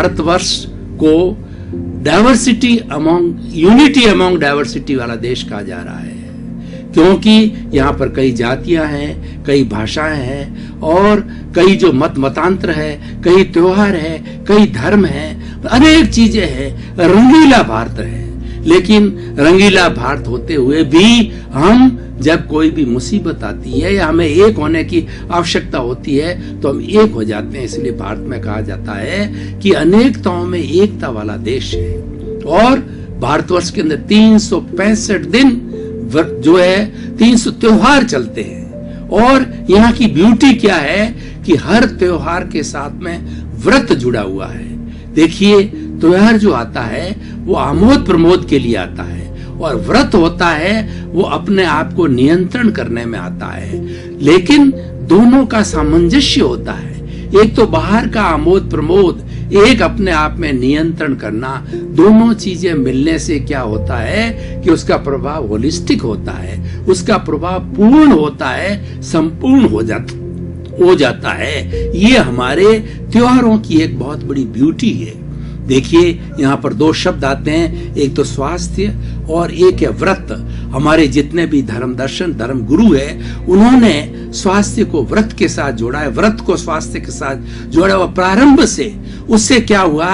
भारतवर्ष को diversity among unity among diversity वाला देश कहा जा रहा है, क्योंकि यहाँ पर कई जातियां हैं, कई भाषाएं हैं और कई जो मतांतर है, कई त्योहार है, कई धर्म है, अनेक चीजें हैं। रंगीला भारत है, लेकिन रंगीला भारत होते हुए भी हम जब कोई भी मुसीबत आती है या हमें एक होने की आवश्यकता होती है तो हम एक हो जाते हैं। इसलिए भारत में कहा जाता है कि अनेकताओं में एकता वाला देश है। और भारतवर्ष के अंदर 365 दिन जो है 300 त्योहार चलते हैं। और यहाँ की ब्यूटी क्या है कि हर त्योहार के साथ में व्रत जुड़ा हुआ है। देखिए, त्योहार जो आता है वो आमोद प्रमोद के लिए आता है और व्रत होता है वो अपने आप को नियंत्रण करने में आता है। लेकिन दोनों का सामंजस्य होता है, एक तो बाहर का आमोद प्रमोद, एक अपने आप में नियंत्रण करना। दोनों चीजें मिलने से क्या होता है कि उसका प्रभाव होलिस्टिक होता है, उसका प्रभाव पूर्ण होता है, संपूर्ण हो जाता है। ये हमारे त्योहारों की एक बहुत बड़ी ब्यूटी है। देखिए, यहाँ पर दो शब्द आते हैं, एक तो स्वास्थ्य और एक है व्रत। हमारे जितने भी धर्म दर्शन धर्म गुरु है उन्होंने स्वास्थ्य को व्रत के साथ जोड़ा है, व्रत को स्वास्थ्य के साथ जोड़ा हुआ प्रारंभ से। उससे क्या हुआ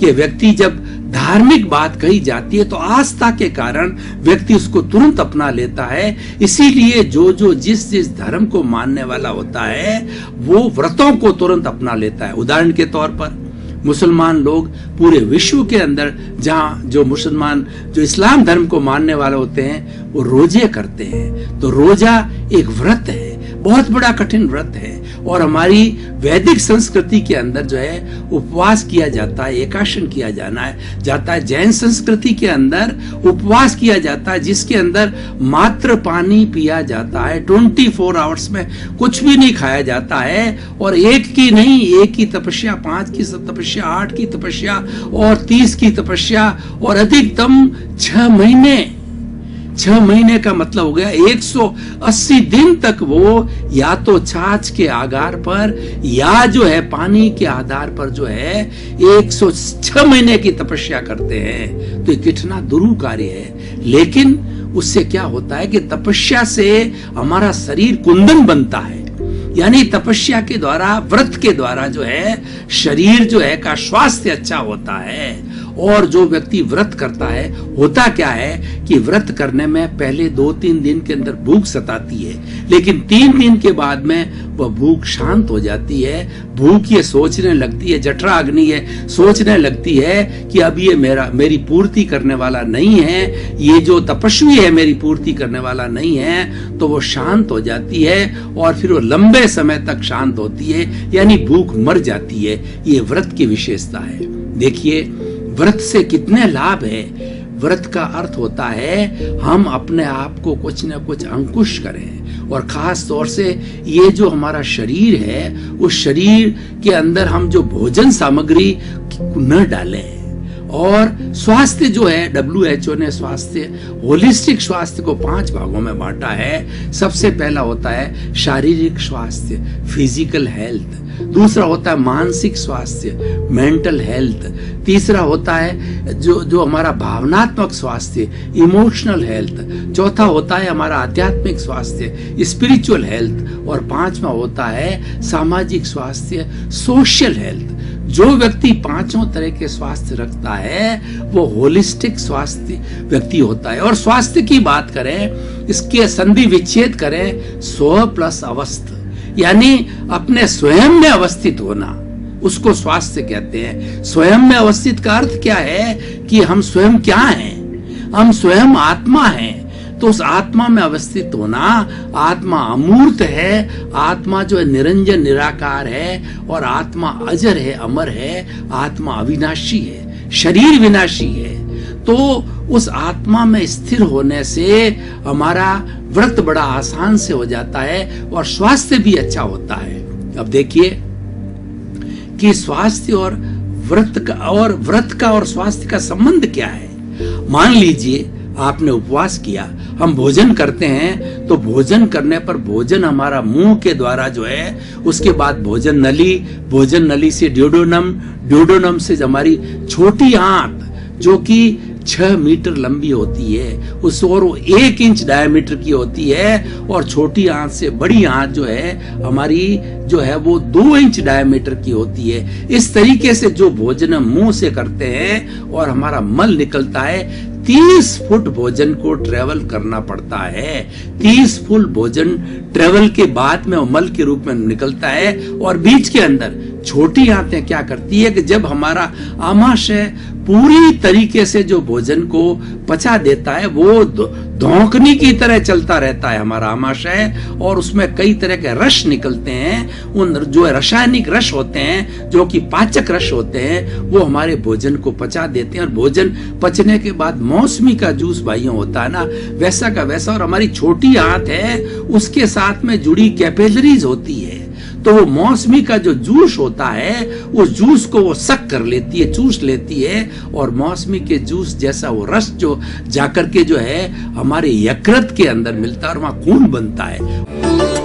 कि व्यक्ति जब धार्मिक बात कही जाती है तो आस्था के कारण व्यक्ति उसको तुरंत अपना लेता है। इसीलिए जो जिस धर्म को मानने वाला होता है वो व्रतों को तुरंत अपना लेता है। उदाहरण के तौर पर मुसलमान लोग पूरे विश्व के अंदर जहाँ जो मुसलमान जो इस्लाम धर्म को मानने वाले होते हैं वो रोजे करते हैं। तो रोजा एक व्रत है, बहुत बड़ा कठिन व्रत है। और हमारी वैदिक संस्कृति के अंदर जो है उपवास किया जाता है, एकाशन किया जाता है। जैन संस्कृति के अंदर उपवास किया जाता है जिसके अंदर मात्र पानी पिया जाता है, 24 आवर्स में कुछ भी नहीं खाया जाता है। और एक की नहीं, एक की तपस्या, 5 की तपस्या, 8 की तपस्या और 30 की तपस्या और अधिकतम 6 महीने का मतलब हो गया 180 दिन तक वो या तो छाछ के आधार पर या जो है पानी के आधार पर जो है 106 महीने की तपस्या करते हैं। तो ये कितना दुरूह कार्य है। लेकिन उससे क्या होता है कि तपस्या से हमारा शरीर कुंदन बनता है, यानी तपस्या के द्वारा, व्रत के द्वारा जो है शरीर जो है का स्वास्थ्य अच्छा होता है। और जो व्यक्ति व्रत करता है, होता क्या है कि व्रत करने में पहले 2-3 दिन के अंदर भूख सताती है, लेकिन 3 दिन के बाद में वह भूख शांत हो जाती है। भूख ये सोचने लगती है, जठरा अग्नि है, सोचने लगती है कि अब ये मेरी पूर्ति करने वाला नहीं है, ये जो तपस्वी है मेरी पूर्ति करने वाला नहीं है। तो वो शांत हो जाती है और फिर वो लंबे समय तक शांत होती है, यानी भूख मर जाती है। ये व्रत की विशेषता है। देखिए, व्रत से कितने लाभ है। व्रत का अर्थ होता है हम अपने आप को कुछ न कुछ अंकुश करें, और खास तौर से ये जो हमारा शरीर है उस शरीर के अंदर हम जो भोजन सामग्री न डालें। और स्वास्थ्य जो है, WHO ने स्वास्थ्य, होलिस्टिक स्वास्थ्य को 5 भागों में बांटा है। सबसे पहला होता है शारीरिक स्वास्थ्य, फिजिकल हेल्थ। दूसरा होता है मानसिक स्वास्थ्य, मेंटल हेल्थ। तीसरा होता है जो हमारा भावनात्मक स्वास्थ्य, इमोशनल हेल्थ। चौथा होता है हमारा आध्यात्मिक स्वास्थ्य, स्पिरिचुअल हेल्थ। और 5वां होता है सामाजिक स्वास्थ्य, सोशल हेल्थ। जो व्यक्ति 5 तरह के स्वास्थ्य रखता है वो होलिस्टिक स्वास्थ्य व्यक्ति होता है। और स्वास्थ्य की बात करें, इसके संधि विच्छेद करें, स्व प्लस अवस्थ, यानी अपने स्वयं में अवस्थित होना, उसको स्वास्थ्य कहते हैं। स्वयं में अवस्थित का अर्थ क्या है कि हम स्वयं क्या हैं, हम स्वयं आत्मा हैं। तो उस आत्मा में अवस्थित होना, आत्मा अमूर्त है, आत्मा जो है निरंजन निराकार है, और आत्मा अजर है, अमर है, आत्मा अविनाशी है, शरीर विनाशी है। तो उस आत्मा में स्थिर होने से हमारा व्रत बड़ा आसान से हो जाता है और स्वास्थ्य भी अच्छा होता है। अब देखिए कि स्वास्थ्य और व्रत का और स्वास्थ्य का संबंध क्या है। मान लीजिए आपने उपवास किया, हम भोजन करते हैं तो भोजन करने पर भोजन हमारा मुंह के द्वारा जो है, उसके बाद भोजन नली से ड्यूडोनम से हमारी छोटी आंत जो कि 6 मीटर लंबी होती है उस और 1 इंच डायमीटर की होती है, और छोटी आंत से बड़ी आंत जो है हमारी जो है वो 2 इंच डायमीटर की होती है। इस तरीके से जो भोजन हम मुंह से करते हैं और हमारा मल निकलता है, 30 फुट भोजन को ट्रेवल करना पड़ता है। 30 फुट भोजन ट्रेवल के बाद में मल के रूप में निकलता है। और बीच के अंदर छोटी आंतें क्या करती है कि जब हमारा आमाशय पूरी तरीके से जो भोजन को पचा देता है, वो धौंकनी की तरह चलता रहता है हमारा आमाशय, और उसमें कई तरह के रस निकलते हैं। उन जो रासायनिक रस होते हैं, जो कि पाचक रस होते हैं, वो हमारे भोजन को पचा देते हैं। और भोजन पचने के बाद मौसमी का जूस भाइयों होता है ना, वैसा का वैसा। और हमारी छोटी आंत है, उसके साथ में जुड़ी कैपिलरीज होती है, तो वो मौसमी का जो जूस होता है, उस जूस को वो सक कर लेती है, चूस लेती है, और मौसमी के जूस जैसा वो रस जो जाकर के जो है हमारे यकृत के अंदर मिलता है और वहां खून बनता है।